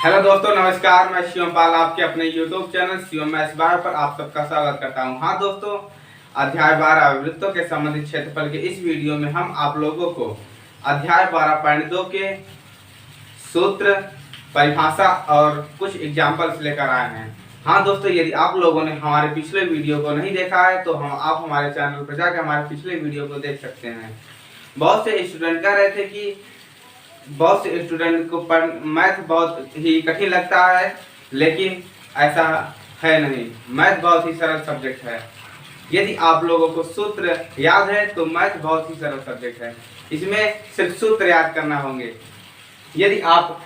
Hello दोस्तों, नमस्कार। मैं शिवम पाल आपके अपने YouTube चैनल शिवम मैथ्स बार पर आप सबका स्वागत करता हूं। हाँ दोस्तों, अध्याय 12 वृत्तों के संबंधित क्षेत्रफल के इस वीडियो में हम आप लोगों को अध्याय 12.2 के सूत्र, परिभाषा और कुछ एग्जाम्पल्स लेकर आए हैं। हाँ दोस्तों, यदि आप लोगों ने हमारे पिछले वीडियो को नहीं देखा है तो आप हमारे चैनल पर जाकर हमारे पिछले वीडियो को देख सकते हैं। बहुत से स्टूडेंट कह रहे थे कि बहुत से स्टूडेंट को मैथ बहुत ही कठिन लगता है, लेकिन ऐसा है नहीं। मैथ बहुत ही सरल सब्जेक्ट है। यदि आप लोगों को सूत्र याद है तो मैथ बहुत ही सरल सब्जेक्ट है। इसमें सिर्फ सूत्र याद करना होंगे। यदि आप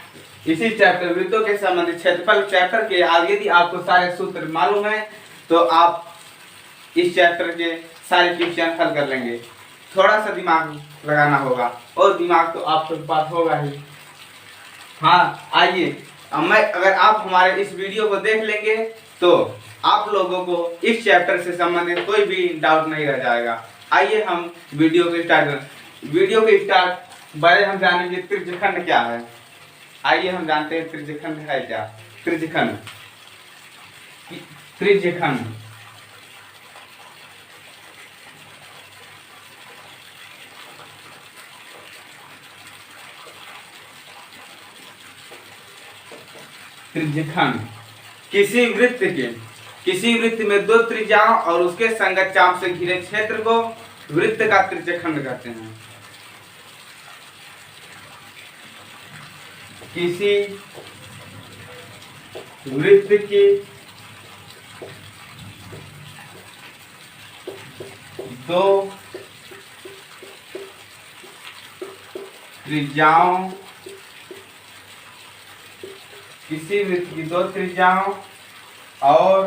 इसी चैप्टर वृत्तों के संबंधित क्षेत्रफल चैप्टर के यदि आपको सारे सूत्र मालूम है तो आप इस चैप्टर के सारे क्वेश्चन हल कर लेंगे। थोड़ा सा दिमाग लगाना होगा और दिमाग तो आपके पास होगा ही। हाँ आइए, अगर आप हमारे इस वीडियो को देख लेंगे तो आप लोगों को इस चैप्टर से संबंधित कोई भी डाउट नहीं रह जाएगा। आइए हम वीडियो को स्टार्ट पहले हम जानेंगे त्रिज्यखंड क्या है। आइए हम जानते हैं त्रिज्यखंड है क्या। त्रिज्यखंड त्रिज्यखंड त्रिज्यखंड किसी वृत्त में दो त्रिज्याओं और उसके संगत चाप से घिरे क्षेत्र को वृत्त का त्रिज्यखंड कहते हैं। किसी वृत्त की दो त्रिज्याओं किसी वृत्त की दो त्रिज्याओं और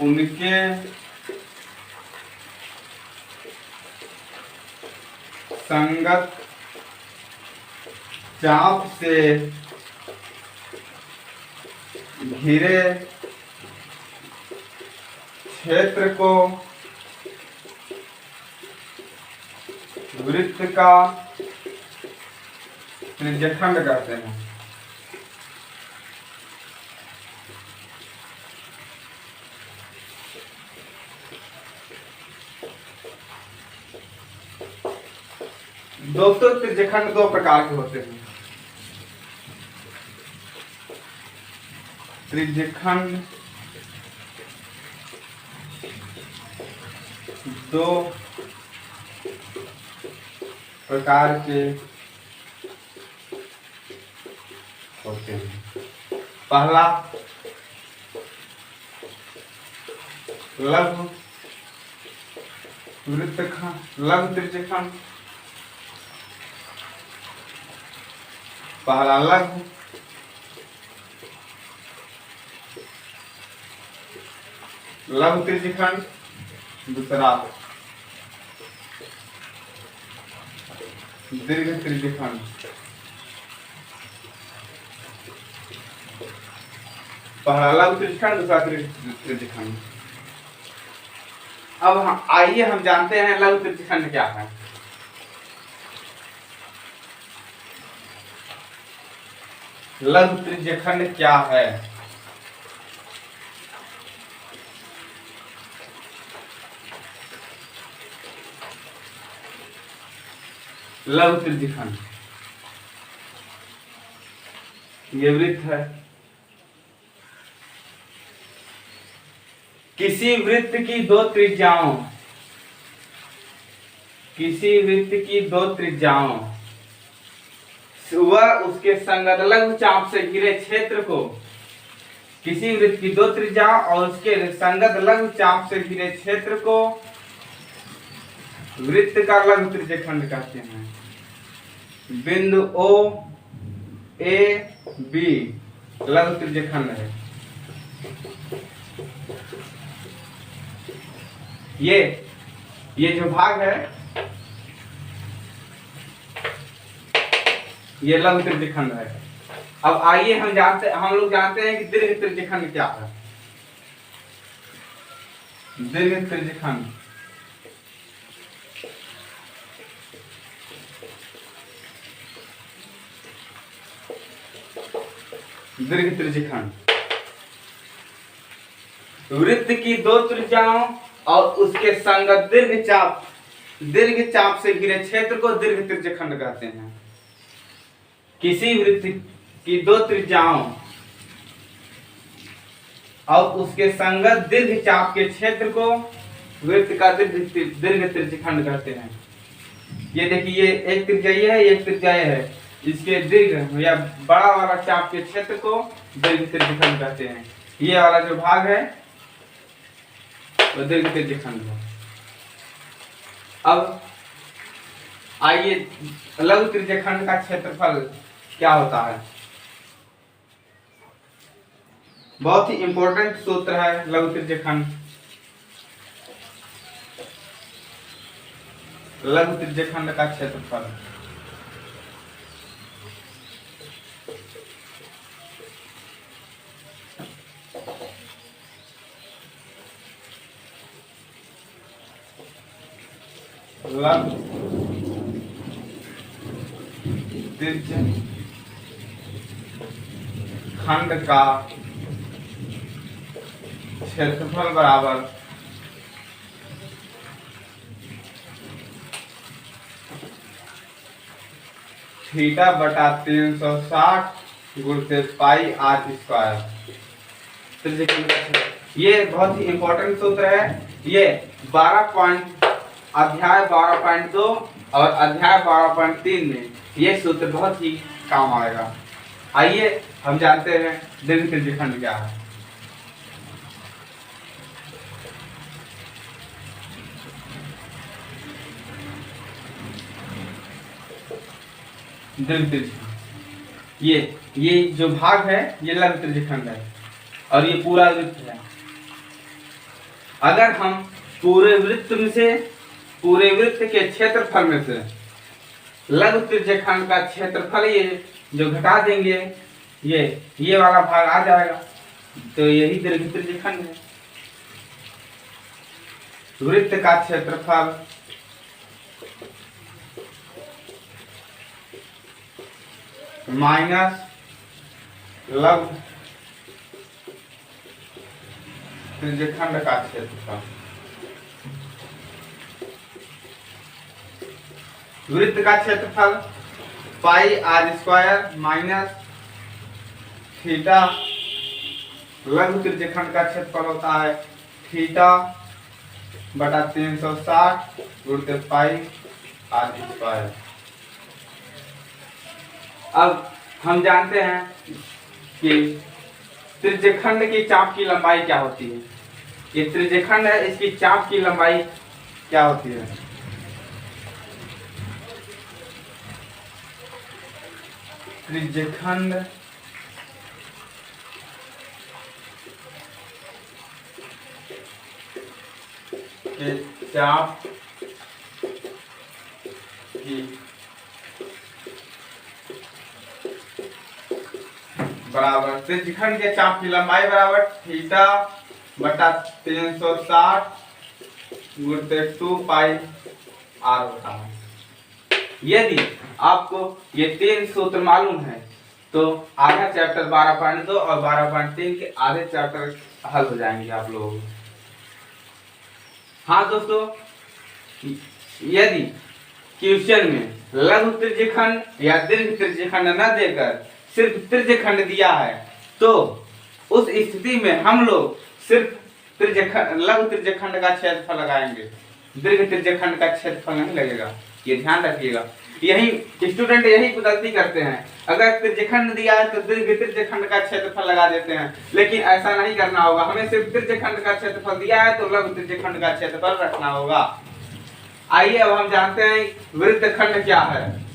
उनके संगत चाप से घिरे क्षेत्र को वृत्त का त्रिज्यखंड कहते हैं। दोस्तों, त्रिज्यखंड दो प्रकार के होते हैं। त्रिज्यखंड दो प्रकार के होते हैं। पहला लघु वृत्तखंड, लघु त्रिज्यखंड। पहला लघु त्रिज्यखंड, दूसरा दीर्घ त्रिज्यखंड। पहला लघु त्रिज्यखंड, दूसरा त्रिज्यखंड। अब आइए हम जानते हैं लघु त्रिज्यखंड क्या है। लघु त्रिज्यखंड क्या है? लघु त्रिज्यखंड ये वृत्त है। किसी वृत्त की दो त्रिज्याओं वह उसके संगत लघु चाप से घिरे क्षेत्र को, किसी वृत्त की दो त्रिज्याओं और उसके संगत लघु चाप से घिरे क्षेत्र को वृत्त का लघु त्रिज्यखंड कहते हैं। बिंदु O A B लघु त्रिज्यखंड है। ये जो भाग है ये लघु त्रिज्यखंड है। अब आइए हम लोग जानते हैं कि दीर्घ त्रिज्यखंड क्या है। दीर्घ त्रिज्यखंड दीर्घ त्रिज्यखंड। वृत्त की दो त्रिज्याओं और उसके संगत दीर्घ चाप से घिरे क्षेत्र को दीर्घ त्रिज्यखंड कहते हैं। किसी वृत्त की दो त्रिज्याओं और उसके संगत दीर्घ चाप के क्षेत्र को वृत्त का दीर्घ त्रिज्यखंड कहते हैं। ये देखिए, ये एक त्रिज्या है, एक त्रिज्या है, इसके दीर्घ या बड़ा वाला चाप के क्षेत्र को दीर्घ त्रिज्यखंड कहते हैं। ये वाला जो भाग है वो दीर्घ त्रिज्यखंड है। अब आइए, लघु त्रिज्यखंड का क्षेत्रफल क्या होता है। बहुत ही इंपॉर्टेंट सूत्र है लघु त्रिज्यखंड। लघु त्रिज्यखंड का क्षेत्रफल लघु त्रिज्यखंड का क्षेत्रफल बराबर थीटा बटा 360 गुणित पाई आर स्क्वायर। ये बहुत ही इंपॉर्टेंट सूत्र है। ये 12 अध्याय 12.2 और अध्याय 12.3 में ये सूत्र बहुत ही काम आएगा। आइए हम जानते हैं दीर्घ त्रिज्यखंड क्या है। दीर्घ त्रिज्यखंड, ये जो भाग है ये लघु त्रिज्यखंड है और ये पूरा वृत्त है। अगर हम पूरे वृत्त के क्षेत्रफल में से लघु त्रिज्यखंड का क्षेत्रफल ये जो घटा देंगे, ये वाला भाग आ जाएगा, तो यही दीर्घ त्रिज्यखंड है। वृत्त का क्षेत्रफल माइनस लघु त्रिज्यखंड का क्षेत्रफल। वृत्त का क्षेत्रफल पाई आर स्क्वायर माइनस थीटा, लघु त्रिज्यखंड का क्षेत्रफल होता है थीटा बटा 360 गुणित पाई आर स्क्वायर। अब हम जानते हैं कि त्रिज्यखंड की चाप की लंबाई क्या होती है। ये त्रिज्यखंड है, इसकी चाप की लंबाई क्या होती है। त्रिज्यखंड के चाप की बराबर, त्रिज्यखंड के चाप की लंबाई बराबर थीटा बटा 360 गुणित 2 पाई आर होता है। यदि आपको ये 3 सूत्र मालूम है तो आधा चैप्टर 12.2 और 12.3 के आधे चैप्टर हल हो जाएंगे आप लोगों को। हाँ दोस्तों, यदि क्वेश्चन में लघु त्रिज्यखंड या दीर्घ त्रिज्यखंड न देकर सिर्फ त्रिज्यखंड दिया है तो उस स्थिति में हम लोग सिर्फ लघु त्रिज्यखंड का क्षेत्रफल लगाएंगे, दीर्घ त्रिज्यखंड का क्षेत्रफल नहीं लगेगा। ये ध्यान रखिएगा। यही स्टूडेंट यही गलती करते हैं, अगर त्रिज्यखंड दिया है तो दीर्घ त्रिज्यखंड का क्षेत्रफल लगा देते हैं, लेकिन ऐसा नहीं करना होगा। हमें सिर्फ त्रिज्यखंड का क्षेत्रफल दिया है तो लघु त्रिज्यखंड का क्षेत्रफल रखना होगा। आइए अब हम जानते हैं वृत्तखंड क्या है।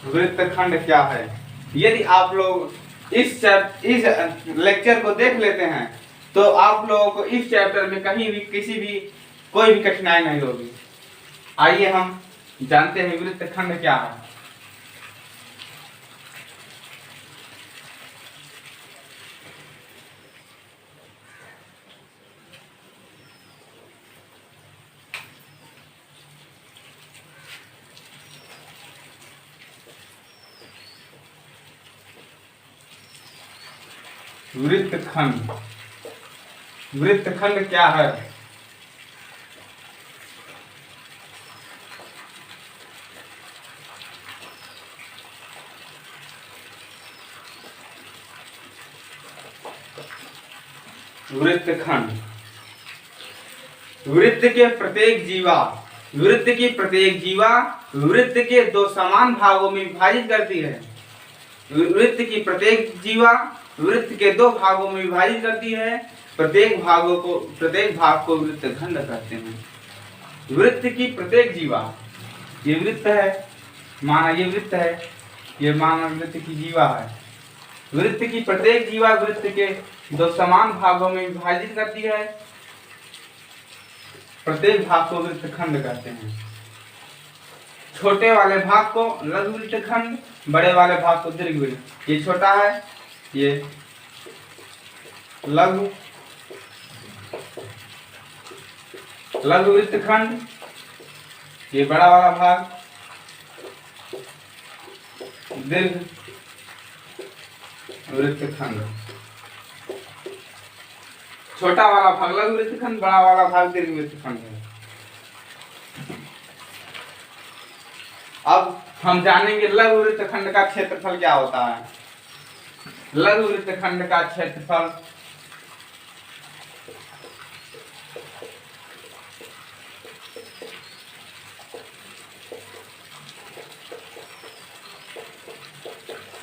वृत्तखंड क्या है, यदि आप लोग इस लेक्चर को देख लेते हैं तो आप लोगों को इस चैप्टर में कहीं भी कोई भी कठिनाई नहीं होगी। आइए हम जानते हैं वृत्तखंड क्या है। वृत्तखंड। वृत्तखंड क्या है? वृत्तखंड वृत्त के प्रत्येक जीवा वृत्त की प्रत्येक जीवा वृत्त के दो समान भागों में विभाजित करती है। वृत्त की प्रत्येक जीवा वृत्त के दो भागों में विभाजित करती है। प्रत्येक भाग को वृत्तखंड कहते हैं। वृत्त की प्रत्येक जीवा, ये वृत्त है, माना ये वृत्त है, ये माना वृत्त की जीवा है। वृत्त की प्रत्येक जीवा वृत्त के दो समान भागों में विभाजित करती है। प्रत्येक भाग को वृत्तखंड कहते हैं। छोटे वाले भाग को लघु वृत्तखंड, बड़े वाले भाग को दीर्घ वृत्त। ये छोटा है, ये लघु वृत्तखंड, ये बड़ा वाला भाग दीर्घ वृत्तखंड। छोटा वाला भाग लघु वृत्तखंड, बड़ा वाला भाग दीर्घ वृत्तखंड है। अब हम जानेंगे लघु वृत्तखंड का क्षेत्रफल क्या होता है। लघु वृत्तखंड का क्षेत्रफल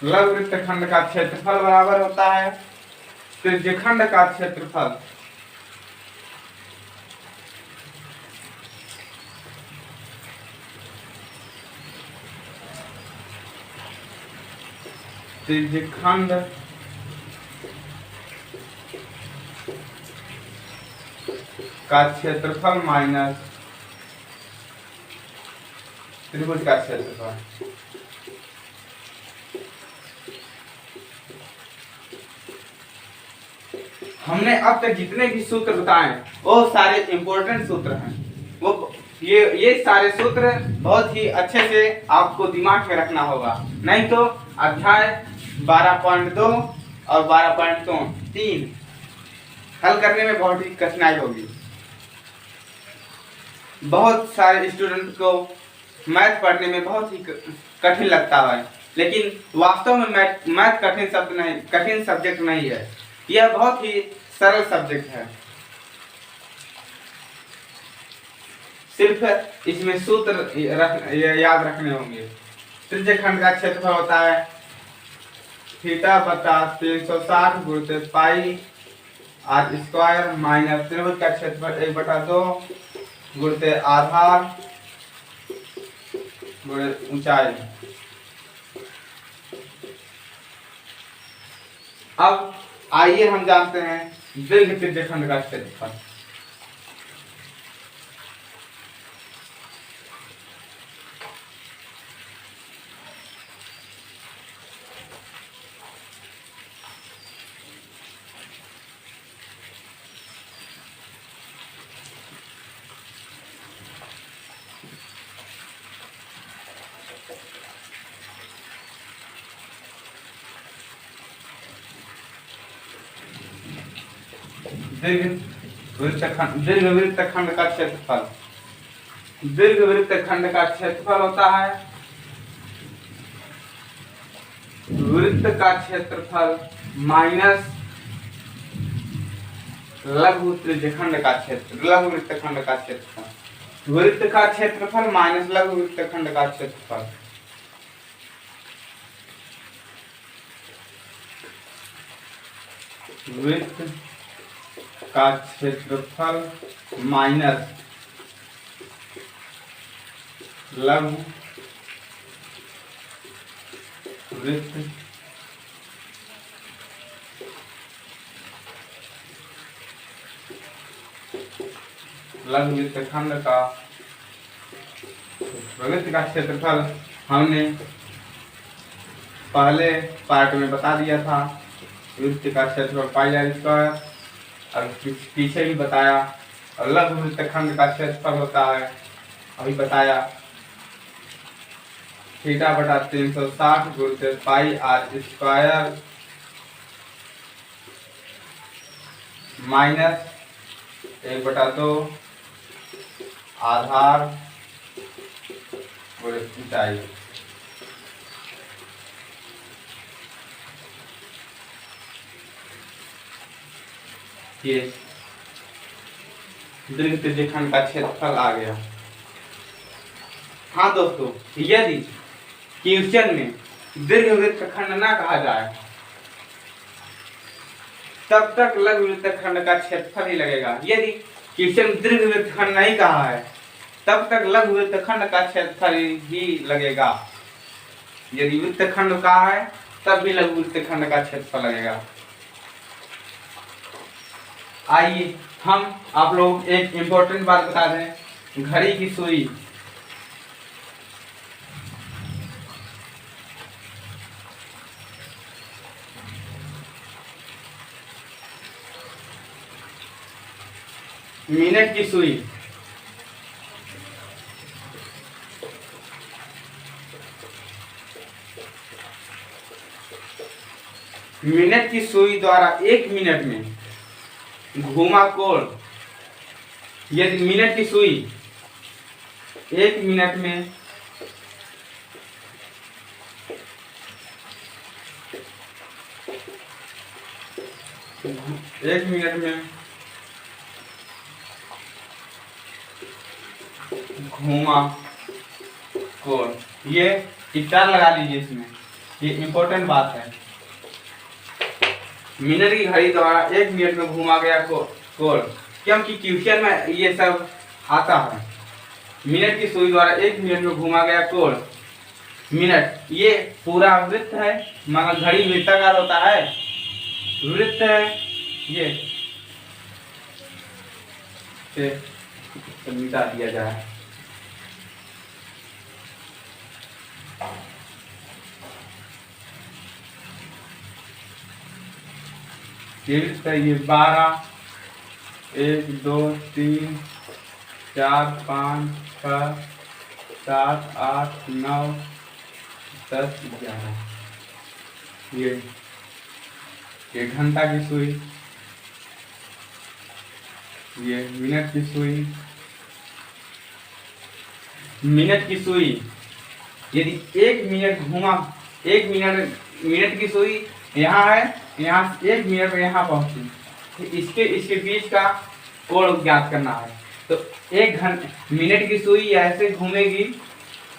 लघु वृत्तखंड का क्षेत्रफल बराबर होता है त्रिज्यखंड का क्षेत्रफल। त्रिज्यखंड का क्षेत्रफल माइनस त्रिभुज का क्षेत्रफल। हमने अब तक जितने भी सूत्र बताए वो सारे इंपॉर्टेंट सूत्र हैं। वो ये सारे सूत्र बहुत ही अच्छे से आपको दिमाग में रखना होगा, नहीं तो अध्याय 12.2 और 12.3 हल करने में बहुत ही कठिनाई होगी। बहुत सारे स्टूडेंट को मैथ पढ़ने में बहुत ही कठिन लगता है, लेकिन वास्तव में मैथ कठिन सब्जेक्ट नहीं है। यह बहुत ही सरल सब्जेक्ट है। सिर्फ इसमें सूत्र याद रखने होंगे। त्रिज्यखंड का क्षेत्रफल होता है थीटा बटा 360 गुणित पाई आर स्क्वायर माइनस त्रिभुज का क्षेत्रफल 1/2 गुणित आधार गुणित ऊंचाई। अब आइए हम जानते हैं दीर्घ त्रिज्यखंड का क्षेत्रफल। दीर्घ वृत्तखंड का क्षेत्रफल। दीर्घ वृत्तखंड का क्षेत्रफल होता है वृत्त का क्षेत्रफल माइनस लघु त्रिज्यखंड का लघु वृत्तखंड का क्षेत्रफल। वृत्त का क्षेत्रफल माइनस लघु वृत्तखंड का क्षेत्रफल। वृत्त का क्षेत्रफल माइनस लघु वृत्त लघु वृत्तखंड का वृत्त का क्षेत्रफल हमने पहले पार्ट में बता दिया था। वृत्त का क्षेत्रफल पाई आर स्क्वायर, और पीछे भी बताया। और लघु वृत्तखंड का क्षेत्रफल होता है, अभी बताया, थीटा बटा 360 गुणित पाई आर स्क्वायर -1/2 आधार और ऊंचाई। ये दीर्घ त्रिज्यखंड का क्षेत्रफल आ गया। हाँ दोस्तों, यदि क्वेश्चन में दीर्घ वृत्तखंड ना कहा जाए तब तक लघु वृत्तखंड का क्षेत्रफल ही लगेगा। यदि क्वेश्चन में दीर्घ वृत्तखंड नहीं कहा है तब तक लघु वृत्तखंड का क्षेत्रफल ही लगेगा। यदि वृत्तखंड कहा है तब भी लघु वृत्तखंड का क्षेत्रफल लगेगा। आइए हम आप लोग एक इम्पोर्टेंट बात बता दें, घड़ी की सुई। मिनट की सुई मिनट की सुई द्वारा 1 मिनट में घुमा कोण, यदि मिनट की सुई 1 मिनट में 1 मिनट में घुमा कोण, ये स्टार लगा लीजिए इसमें, ये इंपॉर्टेंट बात है। मिनट की घड़ी द्वारा 1 मिनट में घुमा गया कोण, क्योंकि क्वेश्चन में ये सब आता है। मिनट की सुई द्वारा 1 मिनट में घुमा गया कोण, मिनट ये पूरा वृत्त है, मगर घड़ी वृत्ताकार होता है, वृत्त है ये, मिटा दिया जाए। ये 12, 1 2 3 4 5 6 7 8 9 10 11। ये घंटा की सुई, ये मिनट की सुई। मिनट की सुई यदि 1 मिनट घुमा, 1 मिनट की सुई यहाँ है, यहाँ 1 मिनट में यहाँ पहुंची, तो इसके बीच का कोण ज्ञात करना है। तो 1 घंटे मिनट की सुई ऐसे घूमेगी,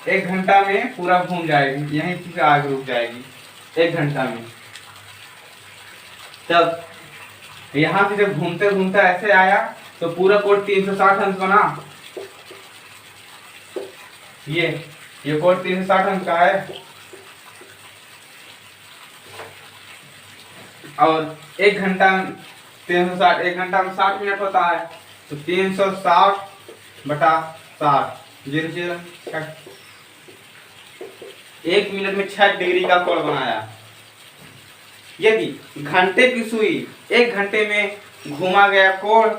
1 घंटा में पूरा घूम जाएगी, यहीं से आगे रुक जाएगी 1 घंटा में। तब यहाँ से जब घूमते घूमते ऐसे आया तो पूरा कोण 360 अंश बना। ये कोण 360 अंश का है, और 1 घंटा 360, 1 घंटा में 60 मिनट होता है, तो 360/60 0 1 मिनट में 6 डिग्री का कोण बनाया। यदि घंटे की सुई 1 घंटे में घुमा गया कोण,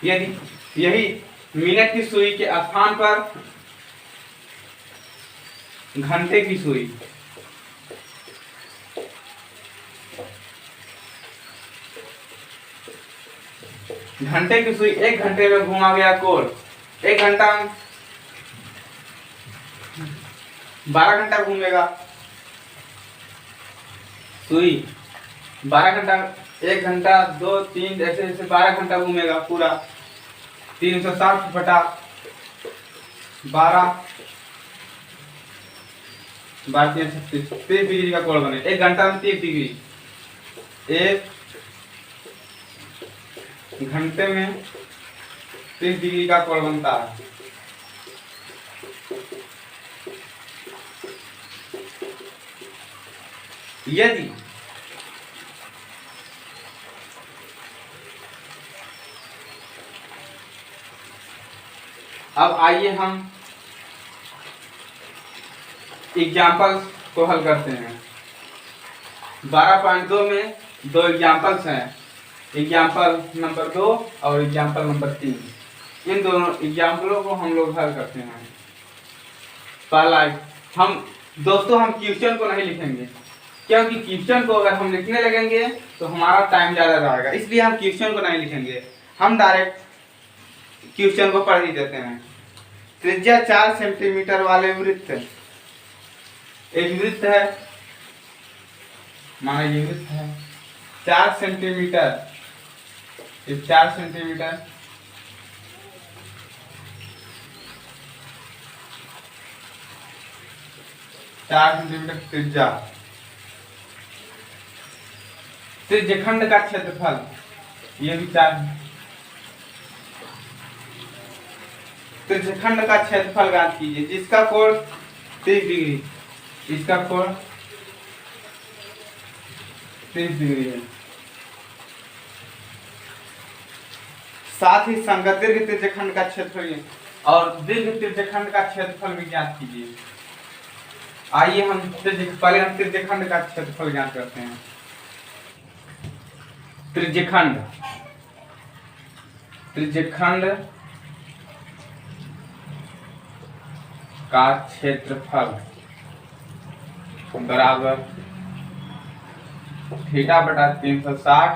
यदि यही मिनट की सुई के स्थान पर घंटे की सुई, घंटे की सुई 1 घंटे में घुमा गया कोण, 1 घंटा में 12 घंटा घूमेगा सुई, 12 घंटा, 1 घंटा 2 3 ऐसे ऐसे 12 घंटा घूमेगा पूरा। 360/12 30 डिग्री का कोण बने। 1 घंटा में 30 डिग्री, 1 घंटे में 30 डिग्री का कोण बनता है। यदि अब आइए हम एग्जाम्पल्स को हल करते हैं। 12.2 में 2 एग्जाम्पल्स हैं, एग्जाम्पल नंबर 2 और एग्जाम्पल नंबर 3। इन दोनों एग्जाम्पलों को हम लोग हल करते हैं। पहला हम क्वेश्चन को नहीं लिखेंगे, क्योंकि क्वेश्चन को अगर हम लिखने लगेंगे तो हमारा टाइम ज़्यादा जाएगा, इसलिए हम क्वेश्चन को नहीं लिखेंगे, हम डायरेक्ट क्वेश्चन को पढ़ ही देते हैं। त्रिज्या 4 सेंटीमीटर वाले वृत्त, एक वृत्त है, माना ये वृत्त है 4 सेंटीमीटर, 4 सेंटीमीटर, त्रिज्या, त्रिज्यखंड का क्षेत्रफल ये भी 4, त्रिज्यखंड का क्षेत्रफल ज्ञात कीजिए जिसका कोण 30 डिग्री, इसका कोण 30 डिग्री है। साथ ही संगत दीर्घ त्रिज्यखंड का क्षेत्रफल और दीर्घ त्रिज्यखंड का क्षेत्रफल भी ज्ञात कीजिए। आइए हम पहले हम त्रिज्यखंड का क्षेत्रफल ज्ञात करते हैं। त्रिज्यखंड, त्रिज्यखंड का क्षेत्रफल बराबर थीटा बटा 360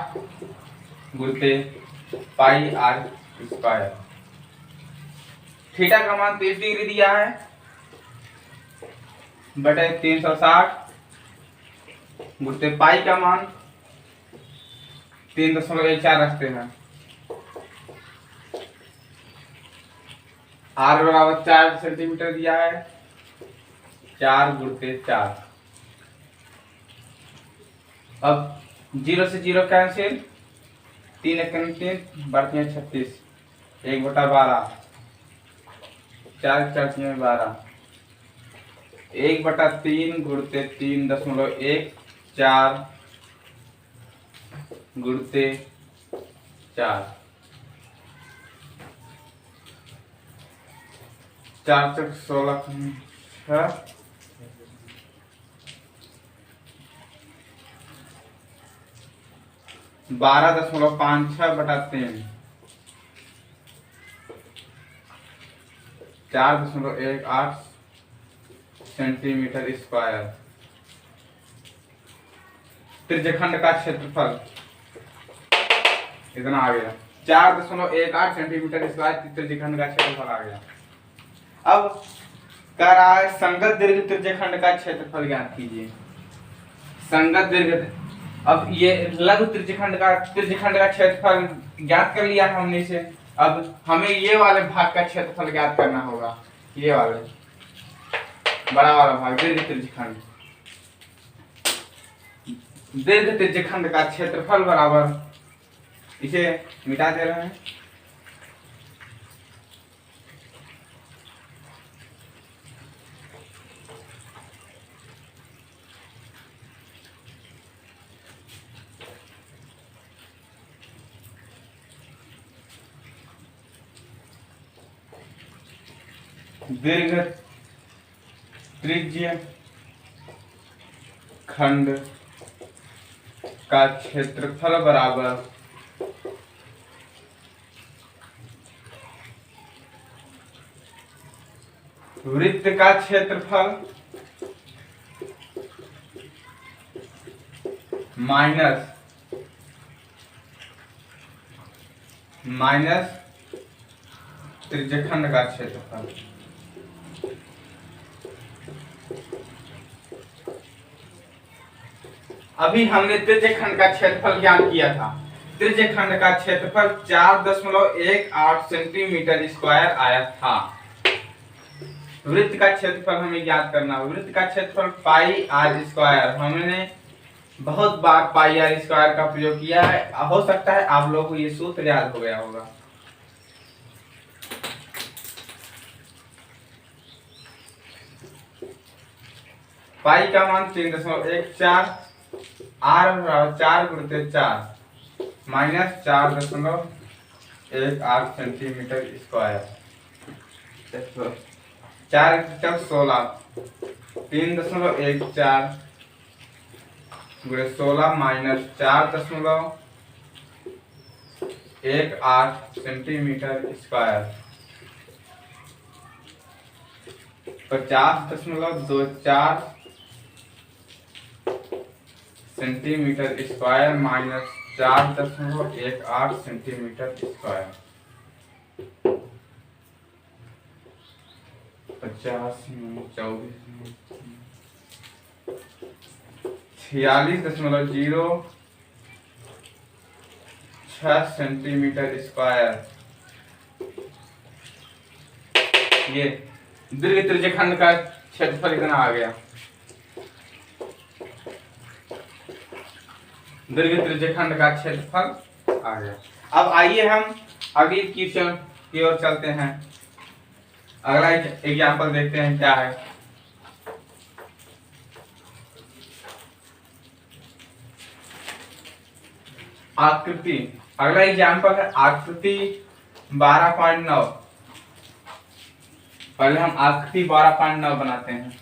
गुणित पाई आर स्क्वायर। थीटा का मान 30 डिग्री दिया है बटे 360 गुणित पाई का मान 3.14 रखते हैं। आर बराबर 4 सेंटीमीटर दिया है, 4 गुणित 4। अब 0 से 0 कैंसिल, 3 एक 3 बढ़ती है 36, 1/12, 4 4 12, 1/3 गुणित 3.14 गुणित 4, 4 तक 16 12.56 बटा 3, 4.18 सेंटीमीटर स्क्वायर। त्रिज्यखंड का क्षेत्रफल इतना आ गया, 4.18 सेंटीमीटर स्क्वायर त्रिज्यखंड का क्षेत्रफल आ गया। अब कह रहा है संगत दीर्घ त्रिज्यखंड का क्षेत्रफल ज्ञात कीजिए। संगत दीर्घ, अब ये लघु त्रिज्यखंड का क्षेत्रफल ज्ञात कर लिया है हमने इसे। अब हमें ये वाले भाग का क्षेत्रफल ज्ञात करना होगा, ये वाले बड़ा वाला भाग दीर्घ त्रिज्यखंड। दीर्घ त्रिज्यखंड का क्षेत्रफल बराबर, इसे मिटा दे रहे हैं, दीर्घ त्रिज्य खंड का क्षेत्रफल बराबर वृत्त का क्षेत्रफल माइनस त्रिज्यखंड का क्षेत्रफल। अभी हमने त्रिज्यखंड का क्षेत्रफल ज्ञात किया था। त्रिज्यखंड का क्षेत्रफल 4.18 सेंटीमीटर स्क्वायर आया था। वृत्त का क्षेत्रफल हमें ज्ञात करना है। वृत्त का क्षेत्रफल पाई आर स्क्वायर, हमने बहुत बार पाई आर स्क्वायर का प्रयोग किया है, हो सकता है आप लोगों को ये सूत्र याद हो गया होगा। पाई का मान 3.14, आर 4 गुणित 4 माइनस 4.18 सेंटीमीटर स्क्वायर। 4 16, 3.14 गुणित 16 minus 4.18 centimetre square. 50.24 centimetre square minus 4.18 centimetre square 50 में 24 46.06 सेंटीमीटर स्क्वायर। ये दीर्घ त्रिज्यखंड का क्षेत्रफल कितना आ गया? दीर्घ त्रिज्यखंड का क्षेत्रफल आ गया। अब आइए हम अगली क्वेश्चन की ओर चलते हैं। अगला एग्जाम्पल देखते हैं क्या है। आकृति, अगला एग्जाम्पल है आकृति 12.9। पहले हम आकृति 12.9 बनाते हैं।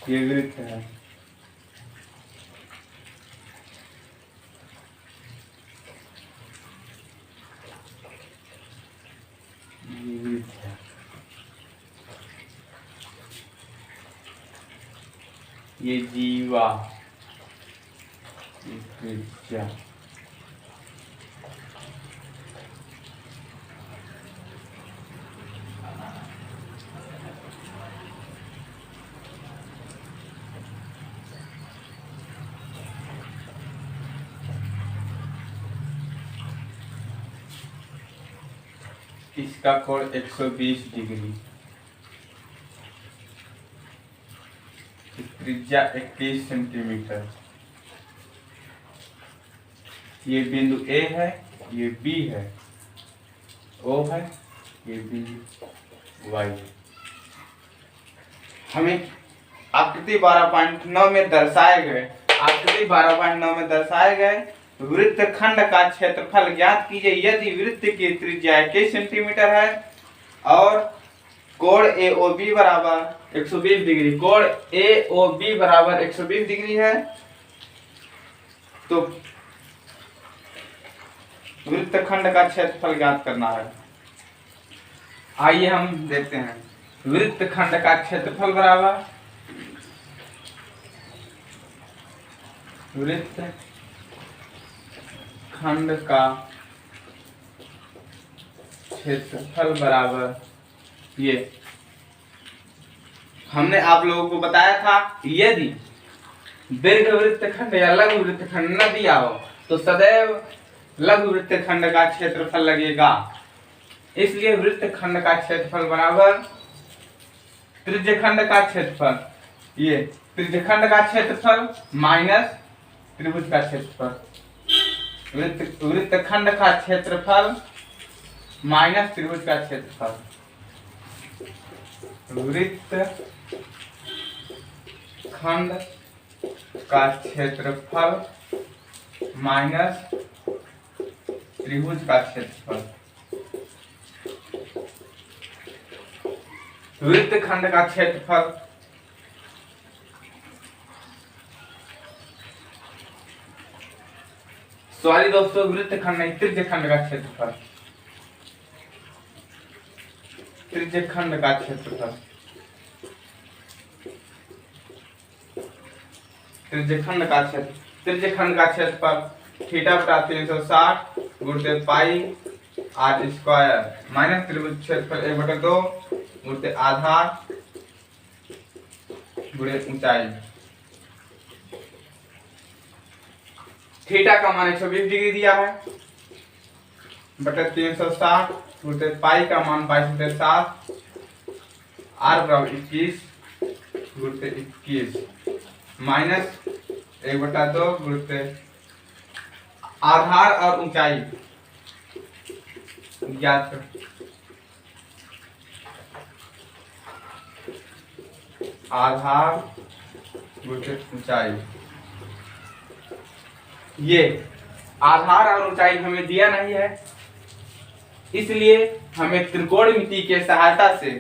ये वृत्त है, ये वृत्त है, ये जीवा, ये त्रिज्या, इसका कोण 120 डिग्री, त्रिज्या 21 सेंटीमीटर। ये बिंदु ए है, ये बी है, ओ है, ये बिंदु वाई है। हमें आकृति 12.9 में दर्शाए गए वृत्तखंड का क्षेत्रफल ज्ञात कीजिए यदि वृत्त की त्रिज्या 21 सेंटीमीटर है और कोण AOB बराबर 120 डिग्री, कोण AOB बराबर 120 डिग्री है, तो वृत्तखंड का क्षेत्रफल ज्ञात करना है। आइए हम देखते हैं। वृत्तखंड का क्षेत्रफल बराबर वृत्तखंड का क्षेत्रफल बराबर ये हमने आप लोगों को बताया था यदि दीर्घ वृत्तखंड या लघु वृत्तखंड न दिया हो तो सदैव लघु वृत्तखंड का क्षेत्रफल लगेगा। इसलिए वृत्तखंड का क्षेत्रफल बराबर त्रिज्यखंड का क्षेत्रफल, ये त्रिज्यखंड का क्षेत्रफल माइनस त्रिभुज का क्षेत्रफल, वृत्तखंड का क्षेत्रफल माइनस त्रिभुज का क्षेत्रफल, वृत्तखंड का क्षेत्रफल माइनस त्रिभुज का क्षेत्रफल। वृत्तखंड का क्षेत्रफल सॉरी दोस्तों, वृत्तखंड नहीं, त्रिज्यखंड का क्षेत्रफल, त्रिज्यखंड का क्षेत्रफल, त्रिज्यखंड का क्षेत्रफल थीटा बटा 360 गुणित पाई आर स्क्वायर माइनस त्रिभुज क्षेत्रफल 1/2 गुणित आधार गुणित ऊंचाई। थीटा का मान 120 डिग्री दिया है बटा 360 गुणित पाई का मान 22.7 आर बराबर 21 गुणित 21 माइनस 1/2 गुणित आधार और ऊंचाई ज्ञात कर। आधार गुणित ऊंचाई, ये आधार और ऊंचाई हमें दिया नहीं है, इसलिए हमें त्रिकोणमिति के सहायता से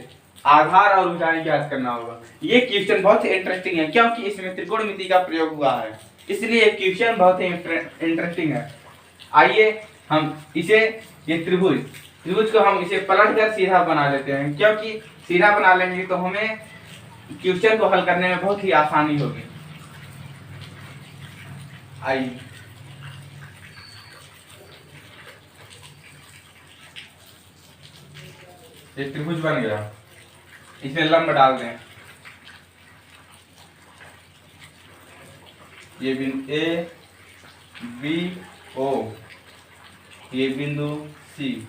आधार और ऊंचाई ज्ञात करना होगा। ये क्वेश्चन बहुत ही इंटरेस्टिंग है क्योंकि इसमें त्रिकोणमिति का प्रयोग हुआ है, इसलिए ये क्वेश्चन बहुत ही इंटरेस्टिंग है। आइए हम इसे, ये त्रिभुज को हम इसे पलट कर सीधा बना लेते हैं, क्योंकि सीधा बना लेंगे तो हमें क्वेश्चन को हल करने में बहुत ही आसानी होगी। आइए एक त्रिभुज बन गया, इसमें लंब डाल दें। ये बिंदु ए बी ओ, ये बिंदु सी,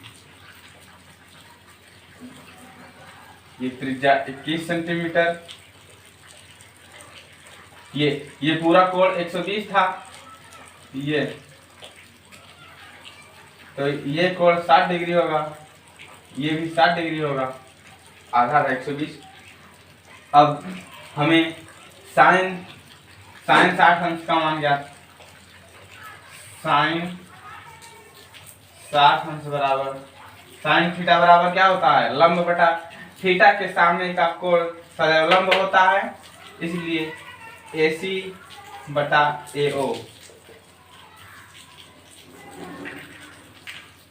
ये त्रिज्या 21 सेंटीमीटर, ये पूरा कोण 120 था, ये तो ये कोण 60 डिग्री होगा, ये भी 60 डिग्री होगा, आधा था 120। अब हमें साइन 60 अंश का मान ज्ञात, साइन 60 अंश बराबर साइन थीटा बराबर क्या होता है, लंब बटा थीटा के सामने का कोण सदैव लंब होता है, इसलिए AC बटा AO,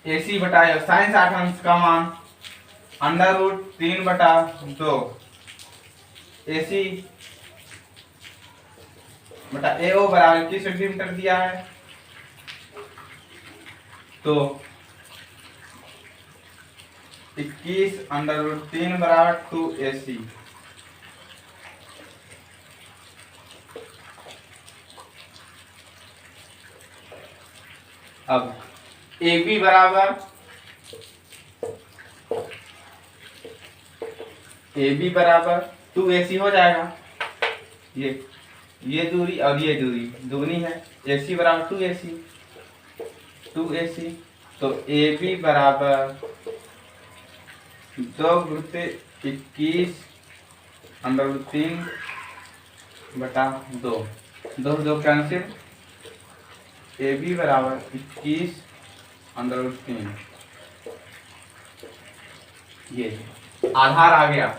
AC बटा AO, साइन 60 अंश का मान √3/2 AC बटा AO बराबर 21 सेंटीमीटर दिया है, तो 21√3 बराबर 2AC। अब AB बराबर AB बराबर 2AC हो जाएगा, ये दूरी और ये दूरी दुगनी है, AC बराबर 2AC, तो AB बराबर 2×21√3/2, 2 कैंसिल, AB बराबर 21√3, ये आधार आ गया,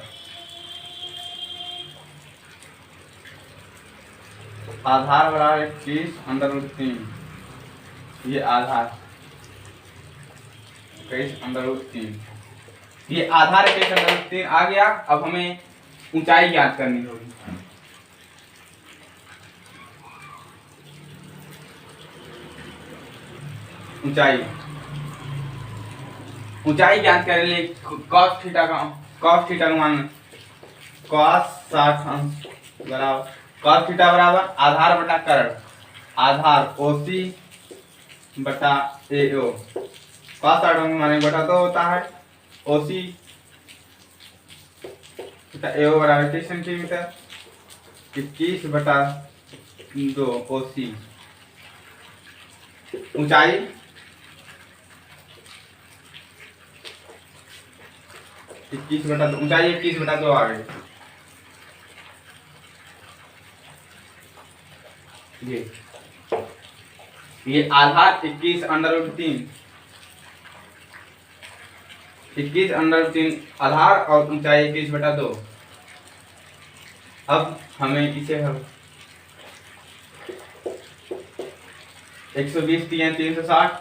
आधार बराबर 21√3, ये आधार 21√3, ये आधार 21√3 आ गया। अब हमें ऊंचाई ज्ञात करनी होगी। ऊंचाई ज्ञात करने के लिए cos थीटा का मान cos 60 अंश बराबर cos थीटा बराबर आधार बटा कर्ण, आधार OC बटा AO, cos 60 अंश माने बटा 2 होता है, OC बटा AO बराबर 21 सेंटीमीटर, 21/2 OC। ऊंचाई 21/2, ऊंचाई 21/2 आ गई। ये आधार 21√3 आधार और ऊंचाई 21/2। अब हमें इसे 120 3 360,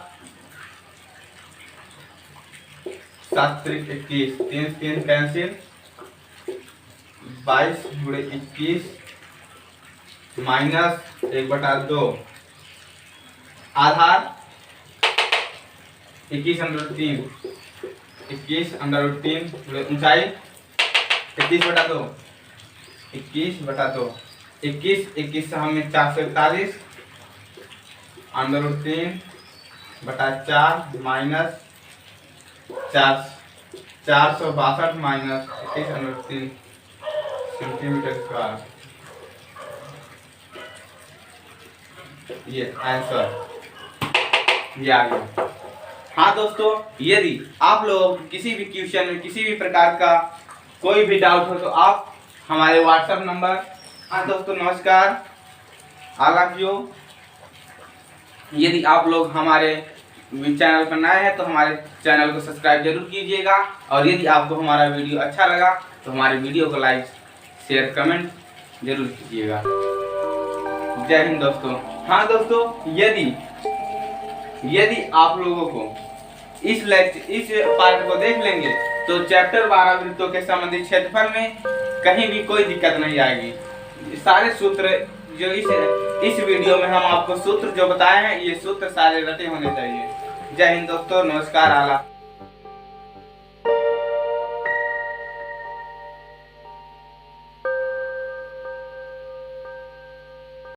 7 3 21, 3 कैंसिल, 22×21 माइनस 1/2, आधार 21√3, ऊंचाई 21/2, 21 से हमें 441 √3/4 माइनस 462 माइनस 21√3 सेंटीमीटर स्क्वायर, ये आंसर ये आ गया। हाँ दोस्तों, यदि आप लोग किसी भी क्वेश्चन में किसी भी प्रकार का कोई भी डाउट हो तो आप हमारे व्हाट्सएप नंबर, हाँ दोस्तों नमस्कार, हालांकि यदि आप लोग हमारे चैनल पर नए हैं तो हमारे चैनल को सब्सक्राइब जरूर कीजिएगा, और यदि आपको हमारा वीडियो अच्छा लगा तो हमारे वीडियो को लाइक शेयर कमेंट जरूर कीजिएगा। जय हिंद दोस्तों। हाँ दोस्तों, यदि आप लोगों को इस पार्ट को देख लेंगे तो चैप्टर 12 वृत्तों के संबंधित क्षेत्रफल में कहीं भी कोई दिक्कत नहीं आएगी। सारे सूत्र जो इस वीडियो में हम आपको सूत्र जो बताए हैं, ये सूत्र सारे रटे होने चाहिए। जय हिंद दोस्तों, नमस्कार आला।